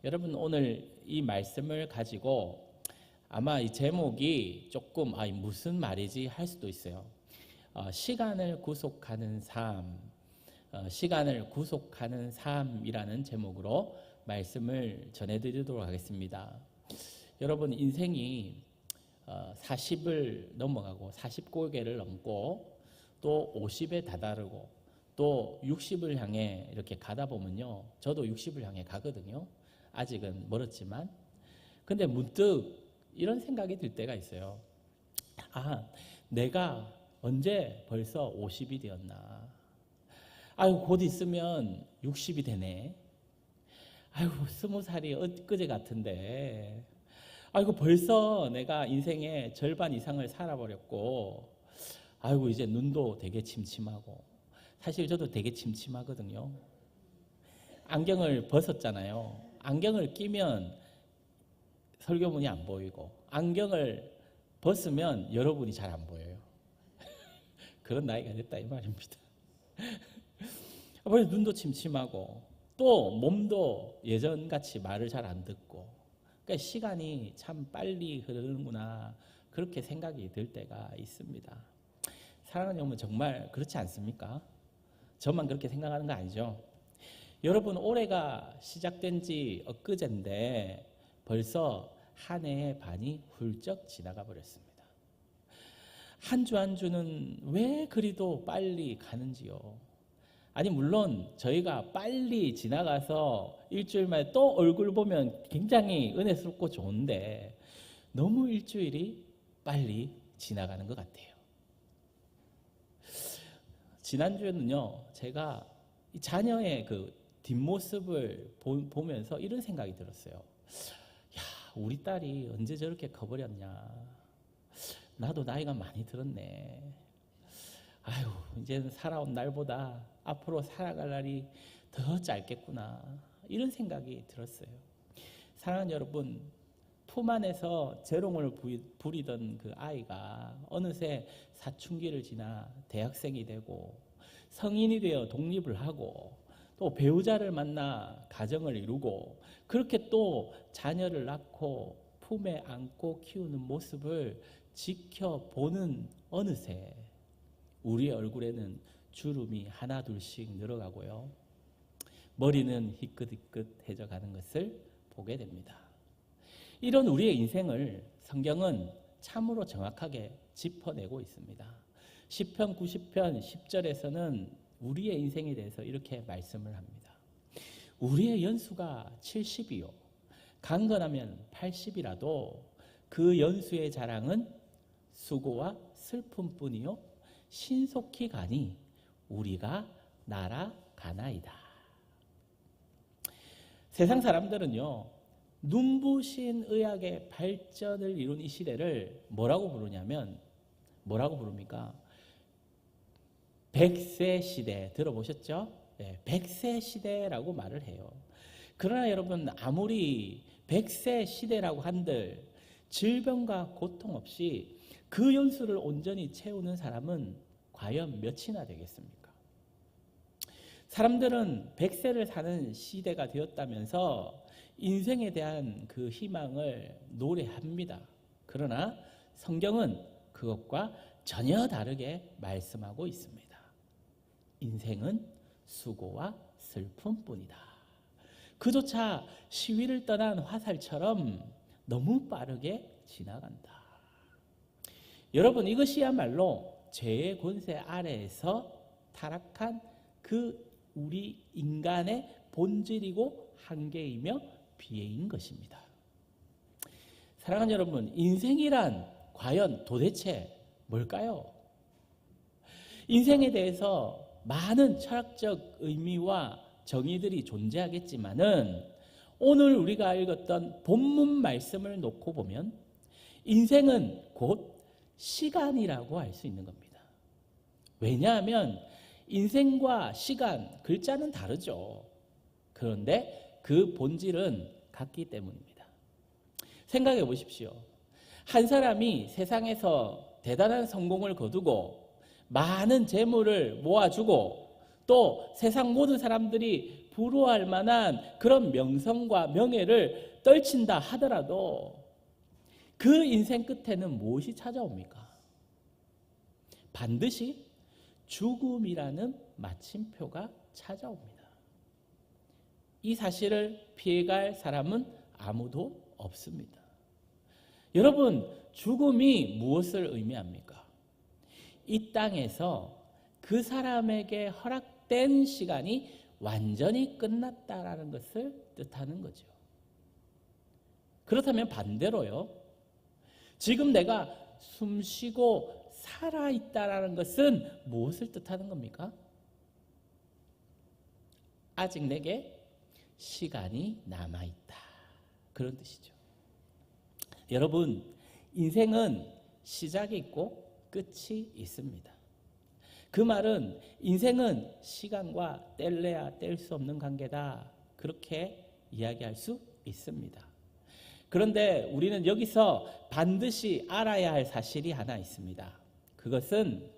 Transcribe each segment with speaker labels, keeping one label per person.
Speaker 1: 여러분 오늘 이 말씀을 가지고 아마 이 제목이 조금 무슨 말이지 할 수도 있어요. 시간을 구속하는 삶, 시간을 구속하는 삶이라는 제목으로 말씀을 전해드리도록 하겠습니다. 여러분 인생이 40을 넘어가고 40고개를 넘고 또 50에 다다르고 또 60을 향해 이렇게 가다 보면요, 저도 60을 향해 가거든요. 아직은 멀었지만. 근데 문득 이런 생각이 들 때가 있어요. 내가 언제 벌써 50이 되었나. 곧 있으면 60이 되네. 20살이 엊그제 같은데. 벌써 내가 인생의 절반 이상을 살아버렸고, 이제 눈도 되게 침침하고. 사실 저도 되게 침침하거든요. 안경을 벗었잖아요. 안경을 끼면 설교문이 안 보이고, 안경을 벗으면 여러분이 잘 안 보여요. 그런 나이가 됐다 이 말입니다. 눈도 침침하고 또 몸도 예전같이 말을 잘 안 듣고, 그러니까 시간이 참 빨리 흐르는구나, 그렇게 생각이 들 때가 있습니다. 사랑하는 여러분, 정말 그렇지 않습니까? 저만 그렇게 생각하는 거 아니죠? 여러분, 올해가 시작된 지 엊그제인데 벌써 한 해의 반이 훌쩍 지나가 버렸습니다. 한 주 한 주는 왜 그리도 빨리 가는지요? 물론 저희가 빨리 지나가서 일주일 만에 또 얼굴 보면 굉장히 은혜스럽고 좋은데 너무 일주일이 빨리 지나가는 것 같아요. 지난주에는요, 제가 자녀의 그 뒷모습을 보면서 이런 생각이 들었어요. 우리 딸이 언제 저렇게 커버렸냐. 나도 나이가 많이 들었네. 이제는 살아온 날보다 앞으로 살아갈 날이 더 짧겠구나, 이런 생각이 들었어요. 사랑하는 여러분, 품 안에서 재롱을 부리던 그 아이가 어느새 사춘기를 지나 대학생이 되고 성인이 되어 독립을 하고 또 배우자를 만나 가정을 이루고 그렇게 또 자녀를 낳고 품에 안고 키우는 모습을 지켜보는 어느새 우리의 얼굴에는 주름이 하나 둘씩 늘어가고요, 머리는 희끗희끗해져 가는 것을 보게 됩니다. 이런 우리의 인생을 성경은 참으로 정확하게 짚어내고 있습니다. 시편 90편 10절에서는 우리의 인생에 대해서 이렇게 말씀을 합니다. 우리의 연수가 70이요 강건하면 80이라도 그 연수의 자랑은 수고와 슬픔뿐이요 신속히 가니 우리가 날아가나이다. 세상 사람들은요, 눈부신 의학의 발전을 이룬 이 시대를 뭐라고 부르냐면, 뭐라고 부릅니까? 100세 시대 들어보셨죠? 네, 100세 시대라고 말을 해요. 그러나 여러분, 아무리 100세 시대라고 한들 질병과 고통 없이 그 연수를 온전히 채우는 사람은 과연 몇이나 되겠습니까? 사람들은 100세를 사는 시대가 되었다면서 인생에 대한 그 희망을 노래합니다. 그러나 성경은 그것과 전혀 다르게 말씀하고 있습니다. 인생은 수고와 슬픔뿐이다. 그조차 시위를 떠난 화살처럼 너무 빠르게 지나간다. 여러분, 이것이야말로 죄의 권세 아래에서 타락한 그 우리 인간의 본질이고 한계이며 비애인 것입니다. 사랑하는 여러분, 인생이란 과연 도대체 뭘까요? 인생에 대해서 많은 철학적 의미와 정의들이 존재하겠지만은 오늘 우리가 읽었던 본문 말씀을 놓고 보면 인생은 곧 시간이라고 할 수 있는 겁니다. 왜냐하면 인생과 시간, 글자는 다르죠. 그런데 그 본질은 같기 때문입니다. 생각해 보십시오. 한 사람이 세상에서 대단한 성공을 거두고 많은 재물을 모아주고 또 세상 모든 사람들이 부러워할 만한 그런 명성과 명예를 떨친다 하더라도 그 인생 끝에는 무엇이 찾아옵니까? 반드시 죽음이라는 마침표가 찾아옵니다. 이 사실을 피해갈 사람은 아무도 없습니다. 여러분, 죽음이 무엇을 의미합니까? 이 땅에서 그 사람에게 허락된 시간이 완전히 끝났다라는 것을 뜻하는 거죠. 그렇다면 반대로요, 지금 내가 숨쉬고 살아있다라는 것은 무엇을 뜻하는 겁니까? 아직 내게 시간이 남아있다, 그런 뜻이죠. 여러분, 인생은 시작이 있고 끝이 있습니다. 그 말은 인생은 시간과 뗄래야 뗄 수 없는 관계다, 그렇게 이야기할 수 있습니다. 그런데 우리는 여기서 반드시 알아야 할 사실이 하나 있습니다. 그것은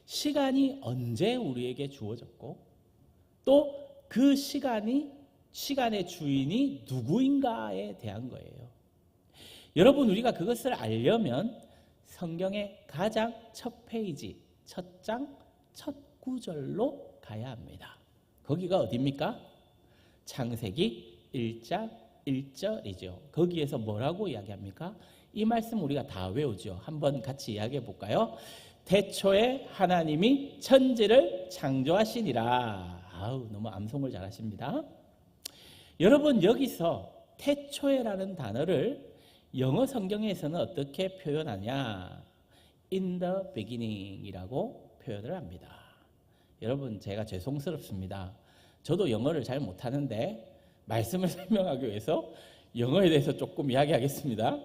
Speaker 1: 시간이 언제 우리에게 주어졌고 또 그 시간의 주인이 누구인가에 대한 거예요. 여러분, 우리가 그것을 알려면 성경의 가장 첫 페이지, 첫 장, 첫 구절로 가야 합니다. 거기가 어디입니까? 창세기 1장 1절이죠. 거기에서 뭐라고 이야기합니까? 이 말씀 우리가 다 외우죠. 한번 같이 이야기해 볼까요? 태초에 하나님이 천지를 창조하시니라. 아우, 너무 암송을 잘하십니다. 여러분, 여기서 태초에라는 단어를 영어 성경에서는 어떻게 표현하냐? In the beginning이라고 표현을 합니다. 여러분, 제가 죄송스럽습니다. 저도 영어를 잘 못하는데 말씀을 설명하기 위해서 영어에 대해서 조금 이야기하겠습니다.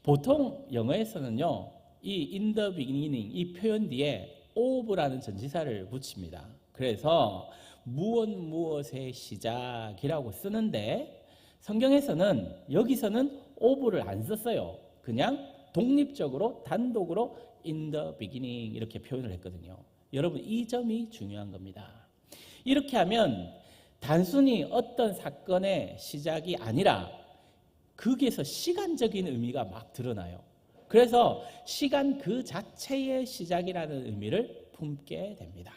Speaker 1: 보통 영어에서는요, 이 in the beginning 이 표현 뒤에 of라는 전치사를 붙입니다. 그래서 무엇의 시작이라고 쓰는데 성경에서는 여기서는 of를 안 썼어요. 그냥 독립적으로 단독으로 in the beginning 이렇게 표현을 했거든요. 여러분, 이 점이 중요한 겁니다. 이렇게 하면 단순히 어떤 사건의 시작이 아니라 거기에서 시간적인 의미가 막 드러나요. 그래서 시간 그 자체의 시작이라는 의미를 품게 됩니다.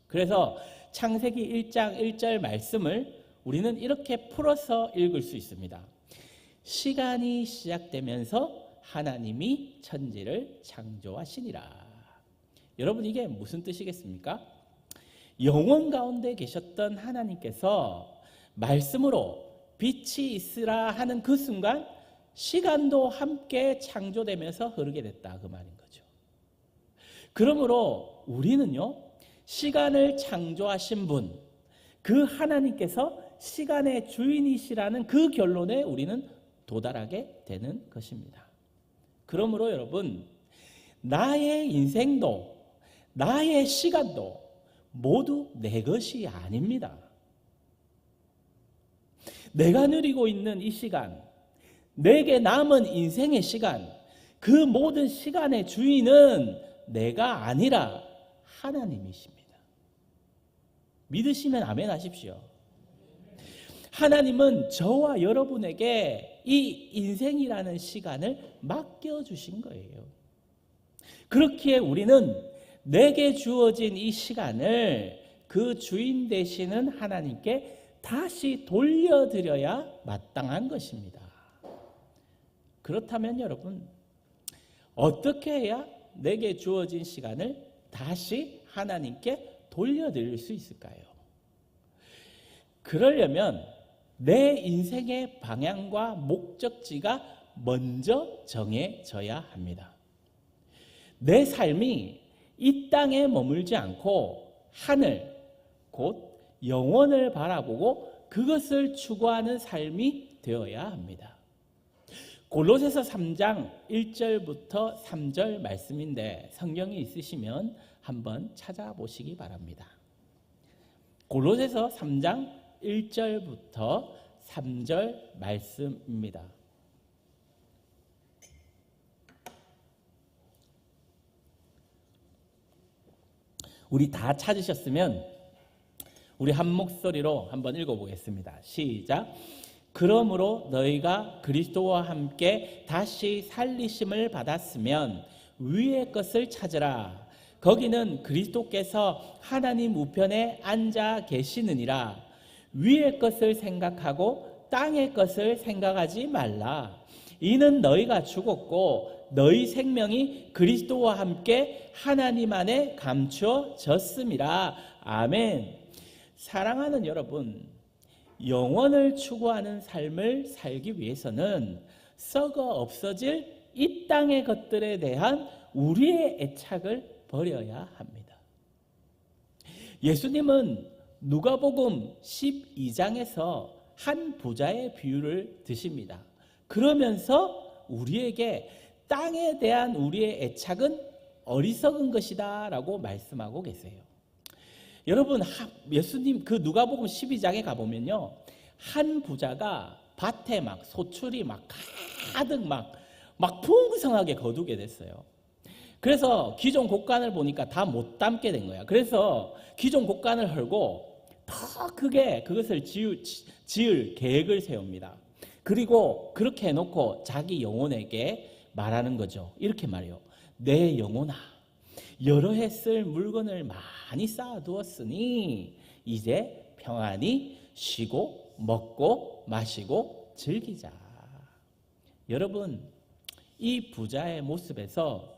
Speaker 1: 그래서 창세기 1장 1절 말씀을 우리는 이렇게 풀어서 읽을 수 있습니다. 시간이 시작되면서 하나님이 천지를 창조하시니라. 여러분, 이게 무슨 뜻이겠습니까? 영원 가운데 계셨던 하나님께서 말씀으로 빛이 있으라 하는 그 순간 시간도 함께 창조되면서 흐르게 됐다, 그 말인 거죠. 그러므로 우리는요, 시간을 창조하신 분, 그 하나님께서 시간의 주인이시라는 그 결론에 우리는 도달하게 되는 것입니다. 그러므로 여러분, 나의 인생도 나의 시간도 모두 내 것이 아닙니다. 내가 누리고 있는 이 시간, 내게 남은 인생의 시간, 그 모든 시간의 주인은 내가 아니라 하나님이십니다. 믿으시면 아멘 하십시오. 하나님은 저와 여러분에게 이 인생이라는 시간을 맡겨주신 거예요. 그렇기에 우리는 내게 주어진 이 시간을 그 주인 되시는 하나님께 다시 돌려드려야 마땅한 것입니다. 그렇다면 여러분, 어떻게 해야 내게 주어진 시간을 다시 하나님께 돌려드릴 수 있을까요? 그러려면 내 인생의 방향과 목적지가 먼저 정해져야 합니다. 내 삶이 이 땅에 머물지 않고 하늘, 곧 영원을 바라보고 그것을 추구하는 삶이 되어야 합니다. 골로새서 3장 1절부터 3절 말씀인데 성경이 있으시면 한번 찾아보시기 바랍니다. 골로새서 3장 1절부터 3절 말씀입니다. 우리 다 찾으셨으면 우리 한 목소리로 한번 읽어보겠습니다. 시작. 그러므로 너희가 그리스도와 함께 다시 살리심을 받았으면 위의 것을 찾으라. 거기는 그리스도께서 하나님 우편에 앉아 계시느니라. 위의 것을 생각하고 땅의 것을 생각하지 말라. 이는 너희가 죽었고 너희 생명이 그리스도와 함께 하나님 안에 감추어졌음이라. 아멘. 사랑하는 여러분, 영원을 추구하는 삶을 살기 위해서는 썩어 없어질 이 땅의 것들에 대한 우리의 애착을 버려야 합니다. 예수님은 누가복음 12장에서 한 부자의 비유를 드십니다. 그러면서 우리에게 땅에 대한 우리의 애착은 어리석은 것이다 라고 말씀하고 계세요. 여러분, 예수님 그 누가복음 12장에 가보면요, 한 부자가 밭에 막 소출이 막 가득 막 풍성하게 거두게 됐어요. 그래서 기존 곡간을 보니까 다 못 담게 된 거야. 그래서 기존 곡간을 헐고 더 크게 그것을 지을 계획을 세웁니다. 그리고 그렇게 해놓고 자기 영혼에게 말하는 거죠. 이렇게 말해요. 내 영혼아, 여러 해 쓸 물건을 많이 쌓아두었으니 이제 평안히 쉬고 먹고 마시고 즐기자. 여러분, 이 부자의 모습에서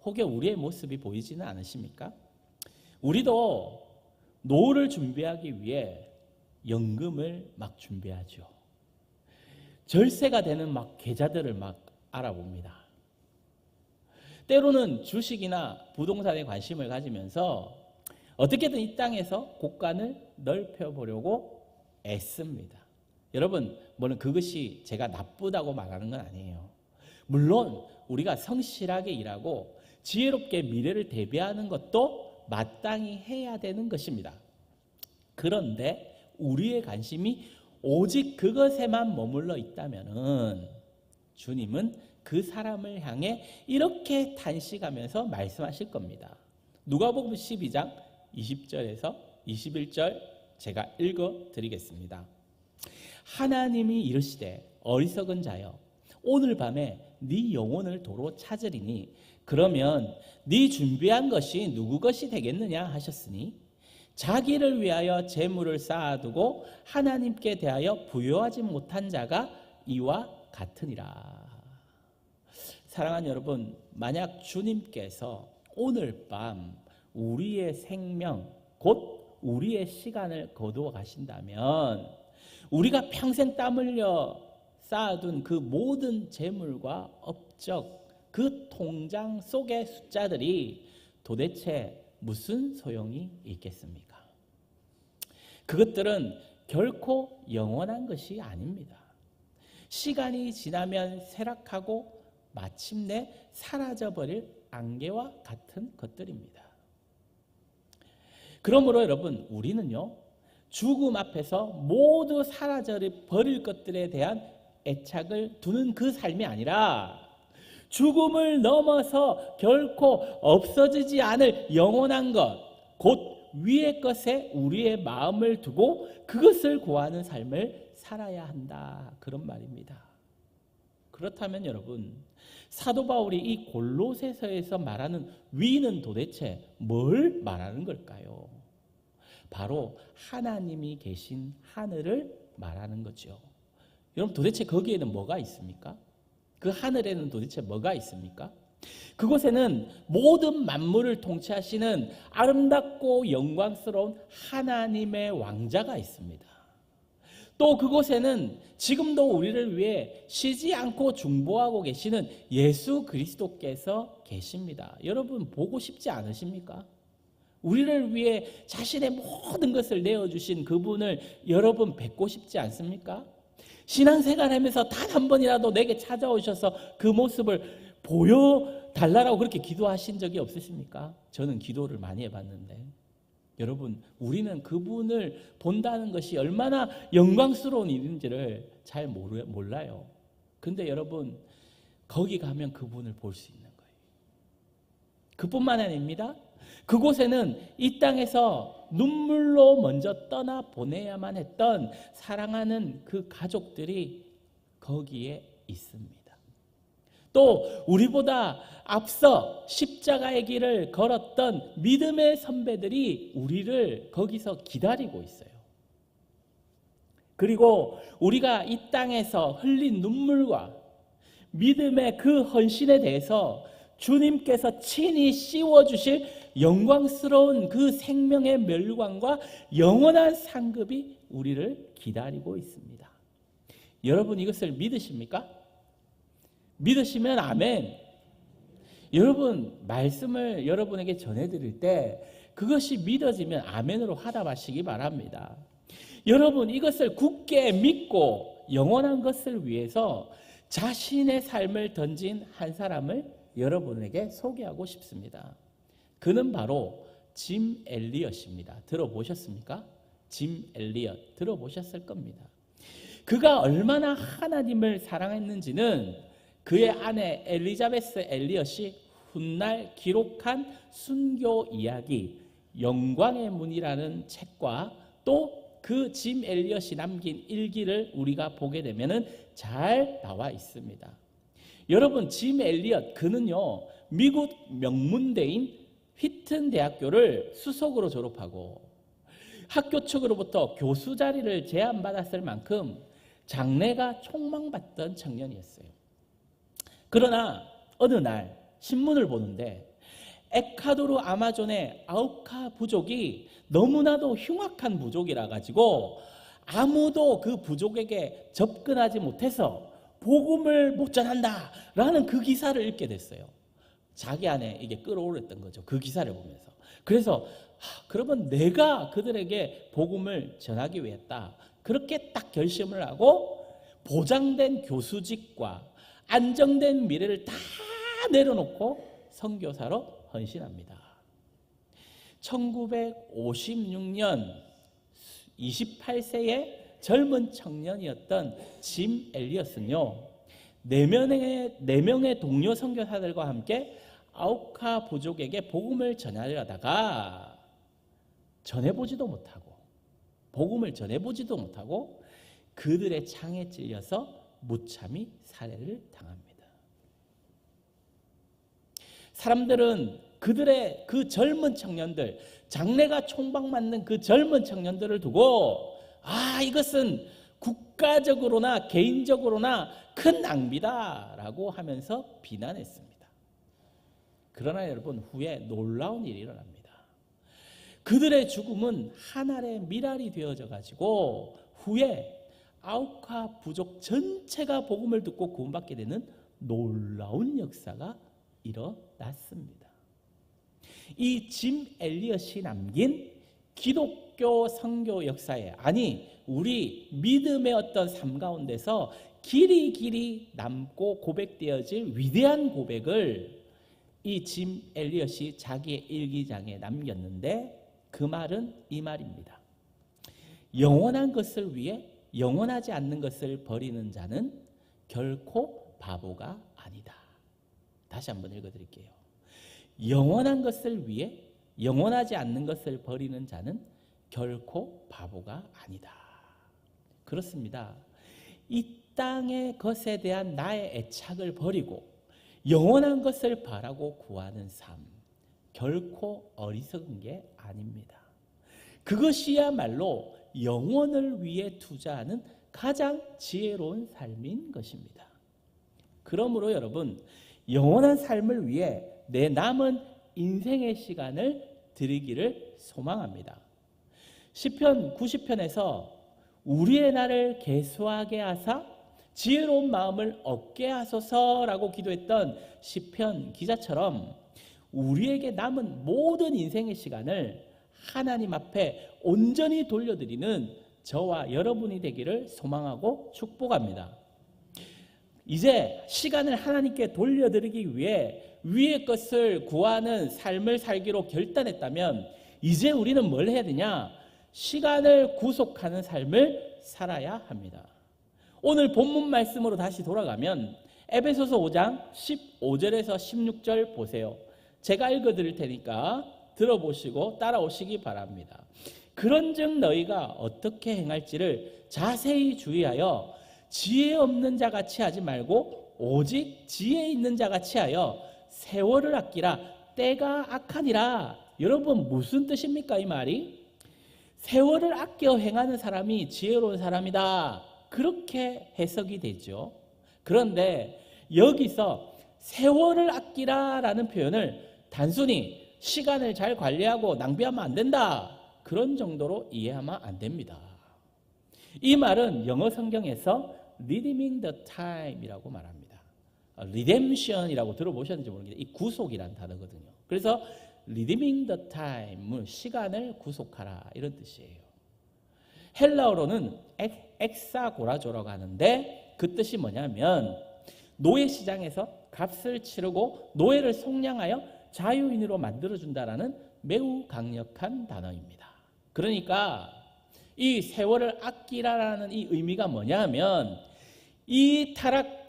Speaker 1: 혹여 우리의 모습이 보이지는 않으십니까? 우리도 노후를 준비하기 위해 연금을 막 준비하죠. 절세가 되는 막 계좌들을 막 알아봅니다. 때로는 주식이나 부동산에 관심을 가지면서 어떻게든 이 땅에서 곳간을 넓혀보려고 애씁니다. 여러분, 물론 그것이 제가 나쁘다고 말하는 건 아니에요. 물론 우리가 성실하게 일하고 지혜롭게 미래를 대비하는 것도 마땅히 해야 되는 것입니다. 그런데 우리의 관심이 오직 그것에만 머물러 있다면 주님은 그 사람을 향해 이렇게 탄식하면서 말씀하실 겁니다. 누가복음 12장 20절에서 21절 제가 읽어드리겠습니다. 하나님이 이르시되 어리석은 자여, 오늘 밤에 네 영혼을 도로 찾으리니 그러면 네 준비한 것이 누구 것이 되겠느냐 하셨으니 자기를 위하여 재물을 쌓아두고 하나님께 대하여 부요하지 못한 자가 이와 같으니라. 사랑하는 여러분, 만약 주님께서 오늘 밤 우리의 생명, 곧 우리의 시간을 거두어 가신다면 우리가 평생 땀 흘려 쌓아둔 그 모든 재물과 업적, 그 통장 속의 숫자들이 도대체 무슨 소용이 있겠습니까? 그것들은 결코 영원한 것이 아닙니다. 시간이 지나면 쇠락하고 마침내 사라져버릴 안개와 같은 것들입니다. 그러므로 여러분, 우리는요, 죽음 앞에서 모두 사라져버릴 것들에 대한 애착을 두는 그 삶이 아니라 죽음을 넘어서 결코 없어지지 않을 영원한 것, 곧 위의 것에 우리의 마음을 두고 그것을 구하는 삶을 살아야 한다, 그런 말입니다. 그렇다면 여러분, 사도 바울이 이 골로새서에서 말하는 위는 도대체 뭘 말하는 걸까요? 바로 하나님이 계신 하늘을 말하는 거죠. 여러분, 도대체 거기에는 뭐가 있습니까? 그 하늘에는 도대체 뭐가 있습니까? 그곳에는 모든 만물을 통치하시는 아름답고 영광스러운 하나님의 왕자가 있습니다. 또 그곳에는 지금도 우리를 위해 쉬지 않고 중보하고 계시는 예수 그리스도께서 계십니다. 여러분, 보고 싶지 않으십니까? 우리를 위해 자신의 모든 것을 내어주신 그분을 여러분 뵙고 싶지 않습니까? 신앙생활하면서 단 한 번이라도 내게 찾아오셔서 그 모습을 보여달라고 그렇게 기도하신 적이 없으십니까? 저는 기도를 많이 해봤는데, 여러분, 우리는 그분을 본다는 것이 얼마나 영광스러운 일인지를 잘 몰라요. 근데 여러분, 거기 가면 그분을 볼 수 있는 거예요. 그뿐만 아닙니다. 그곳에는 이 땅에서 눈물로 먼저 떠나 보내야만 했던 사랑하는 그 가족들이 거기에 있습니다. 또 우리보다 앞서 십자가의 길을 걸었던 믿음의 선배들이 우리를 거기서 기다리고 있어요. 그리고 우리가 이 땅에서 흘린 눈물과 믿음의 그 헌신에 대해서 주님께서 친히 씌워주실 영광스러운 그 생명의 멸관과 영원한 상급이 우리를 기다리고 있습니다. 여러분 이것을 믿으십니까? 믿으시면 아멘. 여러분 말씀을 여러분에게 전해드릴 때 그것이 믿어지면 아멘으로 화답하시기 바랍니다. 여러분 이것을 굳게 믿고 영원한 것을 위해서 자신의 삶을 던진 한 사람을 여러분에게 소개하고 싶습니다. 그는 바로 짐 엘리엇입니다. 들어보셨습니까? 짐 엘리엇 들어보셨을 겁니다. 그가 얼마나 하나님을 사랑했는지는 그의 아내 엘리자베스 엘리엇이 훗날 기록한 순교 이야기 영광의 문이라는 책과 또 그 짐 엘리엇이 남긴 일기를 우리가 보게 되면은 잘 나와 있습니다. 여러분 짐 엘리엇 그는요 미국 명문대인 휘튼 대학교를 수석으로 졸업하고 학교 측으로부터 교수 자리를 제안받았을 만큼 장래가 촉망받던 청년이었어요. 그러나 어느 날 신문을 보는데 에콰도르 아마존의 아우카 부족이 너무나도 흉악한 부족이라 가지고 아무도 그 부족에게 접근하지 못해서 복음을 못 전한다라는 그 기사를 읽게 됐어요. 자기 안에 이게 끌어올렸던 거죠. 그 기사를 보면서. 그래서 그러면 내가 그들에게 복음을 전하기 위했다. 그렇게 딱 결심을 하고 보장된 교수직과 안정된 미래를 다 내려놓고 선교사로 헌신합니다. 1956년 28세의 젊은 청년이었던 짐 엘리엇은요 4명의 동료 선교사들과 함께 아우카 부족에게 복음을 전하려다가 복음을 전해보지도 못하고 그들의 창에 찔려서 무참히 살해를 당합니다. 사람들은 그들의 그 젊은 청년들, 장래가 총박맞는 그 젊은 청년들을 두고 이것은 국가적으로나 개인적으로나 큰 낭비다라고 하면서 비난했습니다. 그러나 여러분 후에 놀라운 일이 일어납니다. 그들의 죽음은 하늘의 미랄이 되어져 가지고 후에 아우카 부족 전체가 복음을 듣고 구원받게 되는 놀라운 역사가 일어났습니다. 이 짐 엘리엇이 남긴 기독교 선교 역사에 우리 믿음의 어떤 삶 가운데서 길이 남고 고백되어질 위대한 고백을 이 짐 엘리엇이 자기의 일기장에 남겼는데 그 말은 이 말입니다. 영원한 것을 위해 영원하지 않는 것을 버리는 자는 결코 바보가 아니다. 다시 한번 읽어드릴게요. 영원한 것을 위해 영원하지 않는 것을 버리는 자는 결코 바보가 아니다. 그렇습니다. 이 땅의 것에 대한 나의 애착을 버리고 영원한 것을 바라고 구하는 삶, 결코 어리석은 게 아닙니다. 그것이야말로 영혼을 위해 투자하는 가장 지혜로운 삶인 것입니다. 그러므로 여러분, 영원한 삶을 위해 내 남은 인생의 시간을 드리기를 소망합니다. 시편 90편에서 우리의 날을 계수하게 하사 지혜로운 마음을 얻게 하소서라고 기도했던 시편 기자처럼 우리에게 남은 모든 인생의 시간을 하나님 앞에 온전히 돌려드리는 저와 여러분이 되기를 소망하고 축복합니다. 이제 시간을 하나님께 돌려드리기 위해 위의 것을 구하는 삶을 살기로 결단했다면 이제 우리는 뭘 해야 되냐? 시간을 구속하는 삶을 살아야 합니다. 오늘 본문 말씀으로 다시 돌아가면 에베소서 5장 15절에서 16절 보세요. 제가 읽어드릴 테니까 들어보시고 따라오시기 바랍니다. 그런즉 너희가 어떻게 행할지를 자세히 주의하여 지혜 없는 자같이 하지 말고 오직 지혜 있는 자같이 하여 세월을 아끼라. 때가 악하니라. 여러분 무슨 뜻입니까 이 말이? 세월을 아껴 행하는 사람이 지혜로운 사람이다. 그렇게 해석이 되죠. 그런데 여기서 세월을 아끼라라는 표현을 단순히 시간을 잘 관리하고 낭비하면 안 된다. 그런 정도로 이해하면 안 됩니다. 이 말은 영어 성경에서 redeeming the time이라고 말합니다. redemption이라고 들어보셨는지 모르겠는데 이 구속이라는 단어거든요. 그래서 redeeming the time, 시간을 구속하라 이런 뜻이에요. 헬라어로는 엑사고라조라고 하는데 그 뜻이 뭐냐면 노예시장에서 값을 치르고 노예를 속량하여 자유인으로 만들어준다라는 매우 강력한 단어입니다. 그러니까 이 세월을 아끼라라는 이 의미가 뭐냐면 이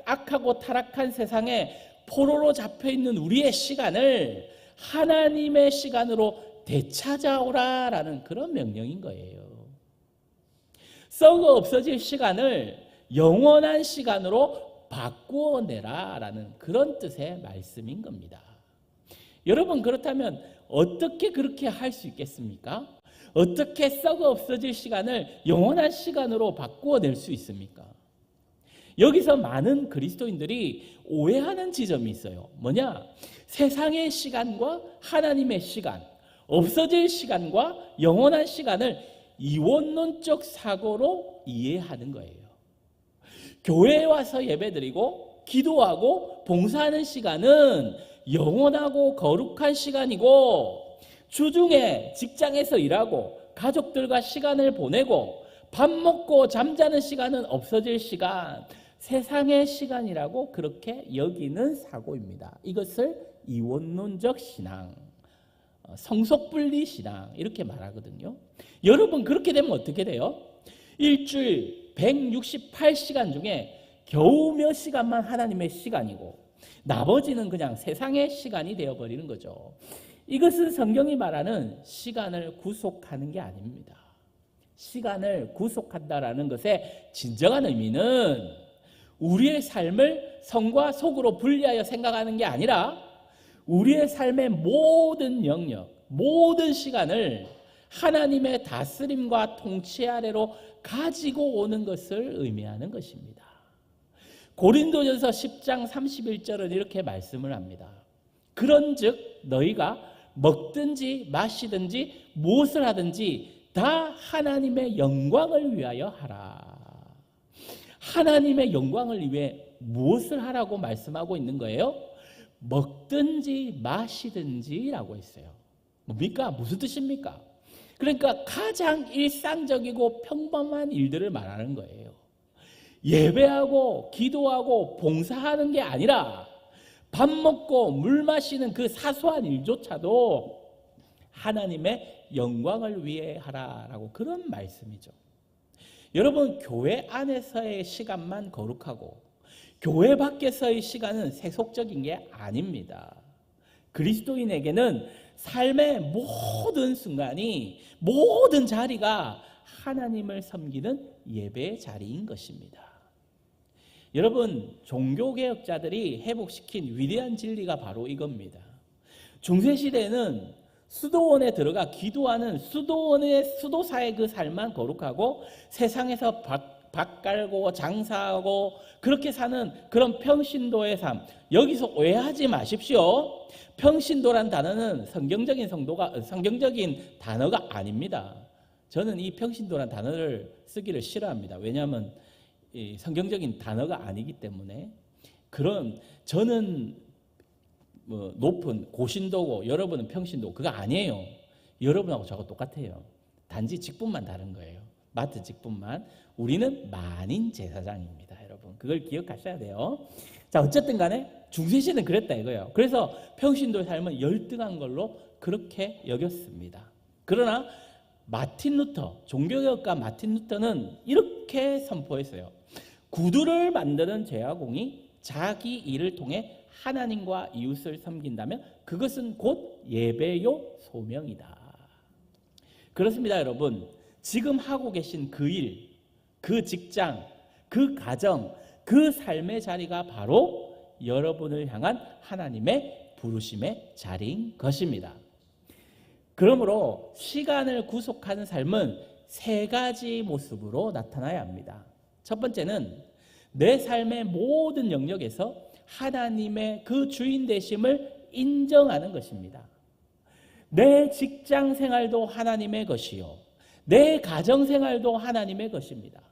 Speaker 1: 악하고 타락한 세상에 포로로 잡혀있는 우리의 시간을 하나님의 시간으로 되찾아오라라는 그런 명령인 거예요. 썩어 없어질 시간을 영원한 시간으로 바꾸어내라라는 그런 뜻의 말씀인 겁니다. 여러분 그렇다면 어떻게 그렇게 할 수 있겠습니까? 어떻게 썩어 없어질 시간을 영원한 시간으로 바꾸어낼 수 있습니까? 여기서 많은 그리스도인들이 오해하는 지점이 있어요. 뭐냐? 세상의 시간과 하나님의 시간, 없어질 시간과 영원한 시간을 이원론적 사고로 이해하는 거예요. 교회에 와서 예배드리고 기도하고 봉사하는 시간은 영원하고 거룩한 시간이고 주중에 직장에서 일하고 가족들과 시간을 보내고 밥 먹고 잠자는 시간은 없어질 시간, 세상의 시간이라고 그렇게 여기는 사고입니다. 이것을 이원론적 신앙, 성속분리 신앙 이렇게 말하거든요. 여러분 그렇게 되면 어떻게 돼요? 일주일 168시간 중에 겨우 몇 시간만 하나님의 시간이고 나머지는 그냥 세상의 시간이 되어버리는 거죠. 이것은 성경이 말하는 시간을 구속하는 게 아닙니다. 시간을 구속한다라는 것의 진정한 의미는 우리의 삶을 성과 속으로 분리하여 생각하는 게 아니라 우리의 삶의 모든 영역, 모든 시간을 하나님의 다스림과 통치 아래로 가지고 오는 것을 의미하는 것입니다. 고린도전서 10장 31절은 이렇게 말씀을 합니다. 그런즉 너희가 먹든지 마시든지 무엇을 하든지 다 하나님의 영광을 위하여 하라. 하나님의 영광을 위해 무엇을 하라고 말씀하고 있는 거예요? 먹든지 마시든지라고 했어요. 뭡니까? 무슨 뜻입니까? 그러니까 가장 일상적이고 평범한 일들을 말하는 거예요. 예배하고 기도하고 봉사하는 게 아니라 밥 먹고 물 마시는 그 사소한 일조차도 하나님의 영광을 위해 하라라고 그런 말씀이죠. 여러분 교회 안에서의 시간만 거룩하고 교회 밖에서의 시간은 세속적인 게 아닙니다. 그리스도인에게는 삶의 모든 순간이 모든 자리가 하나님을 섬기는 예배의 자리인 것입니다. 여러분 종교개혁자들이 회복시킨 위대한 진리가 바로 이겁니다. 중세시대에는 수도원에 들어가 기도하는 수도사의 그 삶만 거룩하고 세상에서 밥 깔고 장사하고 그렇게 사는 그런 평신도의 삶, 여기서 오해하지 마십시오. 평신도란 단어는 성경적인 단어가 아닙니다. 저는 이 평신도란 단어를 쓰기를 싫어합니다. 왜냐하면 이 성경적인 단어가 아니기 때문에. 그런 저는 높은 고신도고 여러분은 평신도, 그거 아니에요. 여러분하고 저하고 똑같아요. 단지 직분만 다른 거예요. 마트 직분만. 우리는 만인 제사장입니다. 여러분 그걸 기억하셔야 돼요. 자 어쨌든 간에 중세시대는 그랬다 이거예요. 그래서 평신도의 삶은 열등한 걸로 그렇게 여겼습니다. 그러나 종교개혁가 마틴 루터는 이렇게 선포했어요. 구두를 만드는 제화공이 자기 일을 통해 하나님과 이웃을 섬긴다면 그것은 곧 예배요 소명이다. 그렇습니다, 여러분. 지금 하고 계신 그 일, 그 직장, 그 가정, 그 삶의 자리가 바로 여러분을 향한 하나님의 부르심의 자리인 것입니다. 그러므로 시간을 구속하는 삶은 세 가지 모습으로 나타나야 합니다. 첫 번째는 내 삶의 모든 영역에서 하나님의 그 주인 되심을 인정하는 것입니다. 내 직장 생활도 하나님의 것이요, 내 가정 생활도 하나님의 것입니다.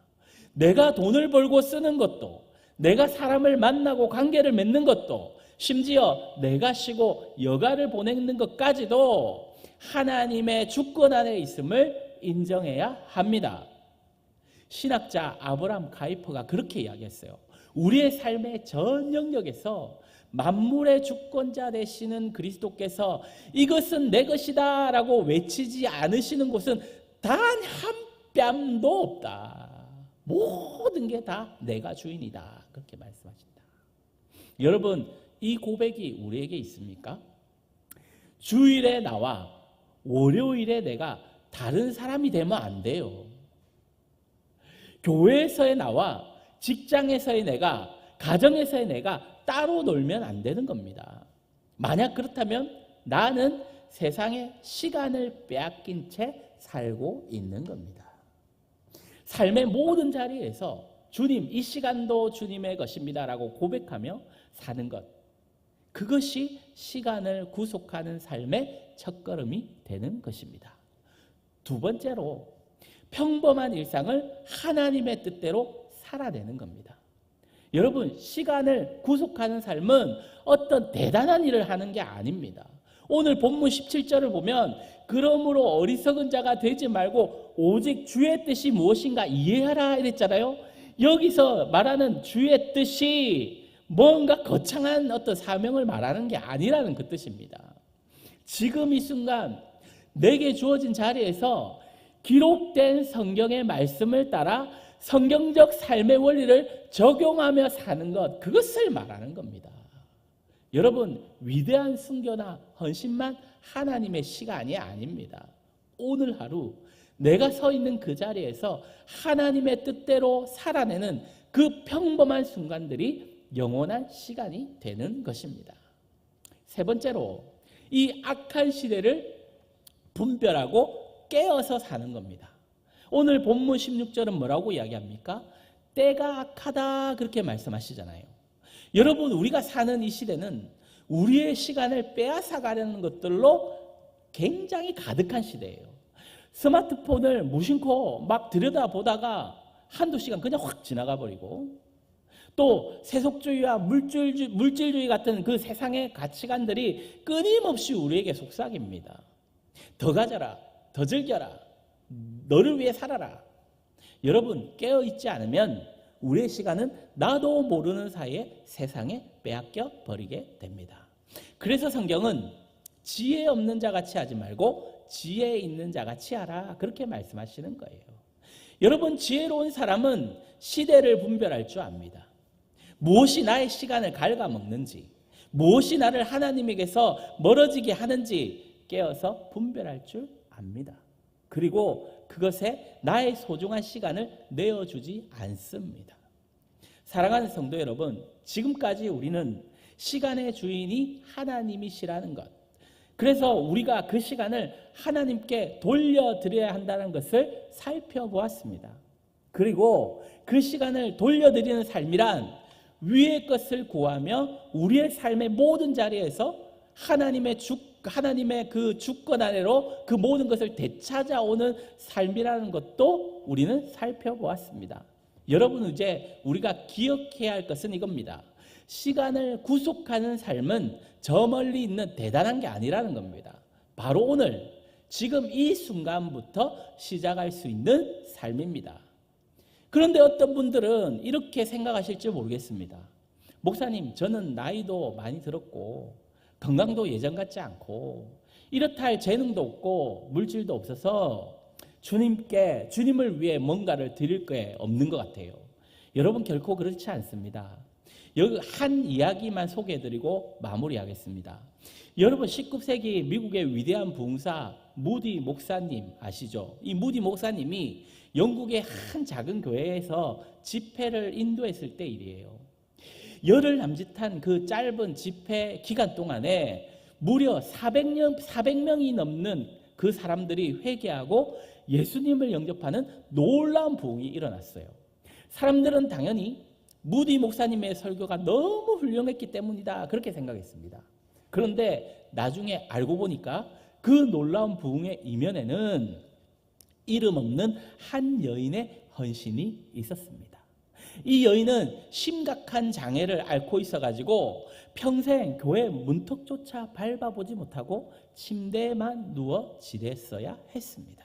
Speaker 1: 내가 돈을 벌고 쓰는 것도, 내가 사람을 만나고 관계를 맺는 것도, 심지어 내가 쉬고 여가를 보내는 것까지도 하나님의 주권 안에 있음을 인정해야 합니다. 신학자 아브라함 카이퍼가 그렇게 이야기했어요. 우리의 삶의 전 영역에서 만물의 주권자 되시는 그리스도께서 이것은 내 것이다 라고 외치지 않으시는 곳은 단 한 뼘도 없다. 모든 게 다 내가 주인이다. 그렇게 말씀하신다. 여러분, 이 고백이 우리에게 있습니까? 주일에 나와 월요일에 내가 다른 사람이 되면 안 돼요. 교회에서의 나와 직장에서의 내가, 가정에서의 내가 따로 놀면 안 되는 겁니다. 만약 그렇다면 나는 세상에 시간을 빼앗긴 채 살고 있는 겁니다. 삶의 모든 자리에서 주님, 이 시간도 주님의 것입니다라고 고백하며 사는 것, 그것이 시간을 구속하는 삶의 첫걸음이 되는 것입니다. 두 번째로 평범한 일상을 하나님의 뜻대로 살아내는 겁니다. 여러분, 시간을 구속하는 삶은 어떤 대단한 일을 하는 게 아닙니다. 오늘 본문 17절을 보면 그러므로 어리석은 자가 되지 말고 오직 주의 뜻이 무엇인가 이해하라 이랬잖아요. 여기서 말하는 주의 뜻이 뭔가 거창한 어떤 사명을 말하는 게 아니라는 그 뜻입니다. 지금 이 순간 내게 주어진 자리에서 기록된 성경의 말씀을 따라 성경적 삶의 원리를 적용하며 사는 것, 그것을 말하는 겁니다. 여러분, 위대한 순교나 헌신만 하나님의 시간이 아닙니다. 오늘 하루 내가 서 있는 그 자리에서 하나님의 뜻대로 살아내는 그 평범한 순간들이 영원한 시간이 되는 것입니다. 세 번째로 이 악한 시대를 분별하고 깨어서 사는 겁니다. 오늘 본문 16절은 뭐라고 이야기합니까? 때가 악하다 그렇게 말씀하시잖아요. 여러분, 우리가 사는 이 시대는 우리의 시간을 빼앗아가려는 것들로 굉장히 가득한 시대예요. 스마트폰을 무심코 막 들여다보다가 한두 시간 그냥 확 지나가 버리고, 또 세속주의와 물질주의 같은 그 세상의 가치관들이 끊임없이 우리에게 속삭입니다. 더 가져라, 더 즐겨라, 너를 위해 살아라. 여러분, 깨어있지 않으면 우리의 시간은 나도 모르는 사이에 세상에 빼앗겨 버리게 됩니다. 그래서 성경은 지혜 없는 자 같이 하지 말고 지혜 있는 자 같이 하라, 그렇게 말씀하시는 거예요. 여러분, 지혜로운 사람은 시대를 분별할 줄 압니다. 무엇이 나의 시간을 갉아먹는지, 무엇이 나를 하나님에게서 멀어지게 하는지 깨어서 분별할 줄 압니다. 그리고 그것에 나의 소중한 시간을 내어주지 않습니다. 사랑하는 성도 여러분, 지금까지 우리는 시간의 주인이 하나님이시라는 것, 그래서 우리가 그 시간을 하나님께 돌려드려야 한다는 것을 살펴보았습니다. 그리고 그 시간을 돌려드리는 삶이란 위의 것을 구하며 우리의 삶의 모든 자리에서 하나님의 그 주권 아래로 그 모든 것을 되찾아오는 삶이라는 것도 우리는 살펴보았습니다. 여러분, 이제 우리가 기억해야 할 것은 이겁니다. 시간을 구속하는 삶은 저 멀리 있는 대단한 게 아니라는 겁니다. 바로 오늘, 지금 이 순간부터 시작할 수 있는 삶입니다. 그런데 어떤 분들은 이렇게 생각하실지 모르겠습니다. 목사님, 저는 나이도 많이 들었고 건강도 예전 같지 않고 이렇다 할 재능도 없고 물질도 없어서 주님을 위해 뭔가를 드릴 게 없는 것 같아요. 여러분, 결코 그렇지 않습니다. 여기 한 이야기만 소개해드리고 마무리하겠습니다. 여러분 19세기 미국의 위대한 부흥사 무디 목사님 아시죠? 이 무디 목사님이 영국의 한 작은 교회에서 집회를 인도했을 때 일이에요. 열흘 남짓한 그 짧은 집회 기간 동안에 무려 400명이 넘는 그 사람들이 회개하고 예수님을 영접하는 놀라운 부흥이 일어났어요. 사람들은 당연히 무디 목사님의 설교가 너무 훌륭했기 때문이다 그렇게 생각했습니다. 그런데 나중에 알고 보니까 그 놀라운 부흥의 이면에는 이름 없는 한 여인의 헌신이 있었습니다. 이 여인은 심각한 장애를 앓고 있어가지고 평생 교회 문턱조차 밟아보지 못하고 침대에만 누워 지냈어야 했습니다.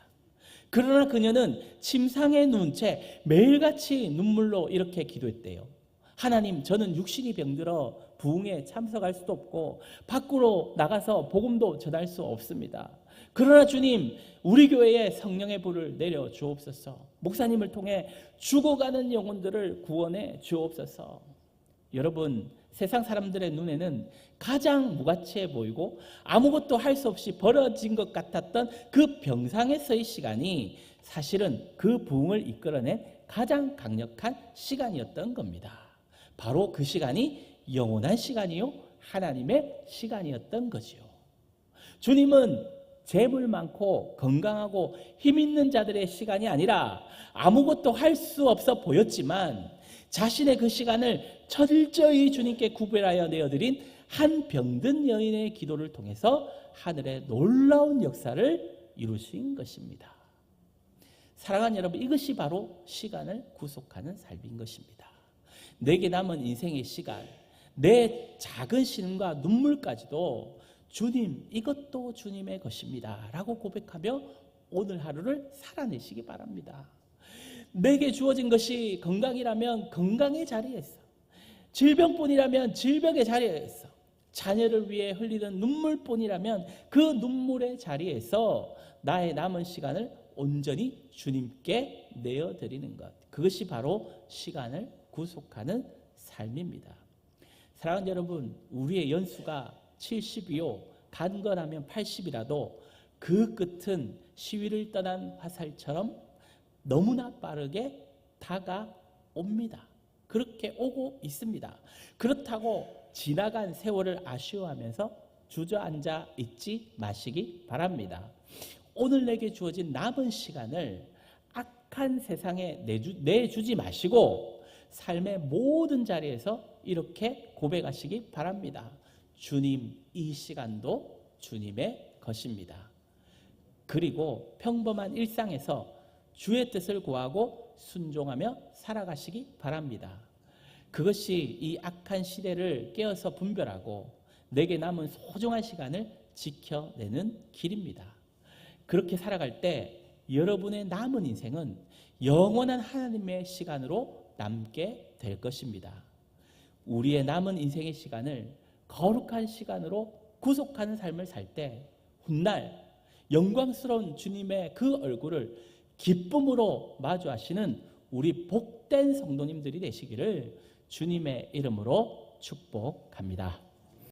Speaker 1: 그러나 그녀는 침상에 누운 채 매일같이 눈물로 이렇게 기도했대요. 하나님, 저는 육신이 병들어 부흥에 참석할 수도 없고 밖으로 나가서 복음도 전할 수 없습니다. 그러나 주님, 우리 교회에 성령의 불을 내려 주옵소서. 목사님을 통해 죽어가는 영혼들을 구원해 주옵소서. 여러분, 세상 사람들의 눈에는 가장 무가치해 보이고 아무것도 할 수 없이 벌어진 것 같았던 그 병상에서의 시간이 사실은 그 부흥을 이끌어낸 가장 강력한 시간이었던 겁니다. 바로 그 시간이 영원한 시간이요, 하나님의 시간이었던 거지요. 주님은 재물 많고 건강하고 힘 있는 자들의 시간이 아니라 아무것도 할 수 없어 보였지만 자신의 그 시간을 철저히 주님께 구별하여 내어드린 한 병든 여인의 기도를 통해서 하늘의 놀라운 역사를 이루신 것입니다. 사랑하는 여러분, 이것이 바로 시간을 구속하는 삶인 것입니다. 내게 남은 인생의 시간, 내 작은 시름과 눈물까지도 주님, 이것도 주님의 것입니다 라고 고백하며 오늘 하루를 살아내시기 바랍니다. 내게 주어진 것이 건강이라면 건강의 자리에서, 질병뿐이라면 질병의 자리에서, 자녀를 위해 흘리는 눈물뿐이라면 그 눈물의 자리에서 나의 남은 시간을 온전히 주님께 내어드리는 것, 그것이 바로 시간을 구속하는 삶입니다. 사랑하는 여러분, 우리의 연수가 70이요 간건하면 80이라도 그 끝은 시위를 떠난 화살처럼 너무나 빠르게 다가옵니다. 그렇게 오고 있습니다. 그렇다고 지나간 세월을 아쉬워하면서 주저앉아 있지 마시기 바랍니다. 오늘 내게 주어진 남은 시간을 악한 세상에 내주지 마시고 삶의 모든 자리에서 이렇게 고백하시기 바랍니다. 주님, 이 시간도 주님의 것입니다. 그리고 평범한 일상에서 주의 뜻을 구하고 순종하며 살아가시기 바랍니다. 그것이 이 악한 시대를 깨어서 분별하고 내게 남은 소중한 시간을 지켜내는 길입니다. 그렇게 살아갈 때 여러분의 남은 인생은 영원한 하나님의 시간으로 남게 될 것입니다. 우리의 남은 인생의 시간을 거룩한 시간으로 구속하는 삶을 살 때 훗날 영광스러운 주님의 그 얼굴을 기쁨으로 마주하시는 우리 복된 성도님들이 되시기를 주님의 이름으로 축복합니다.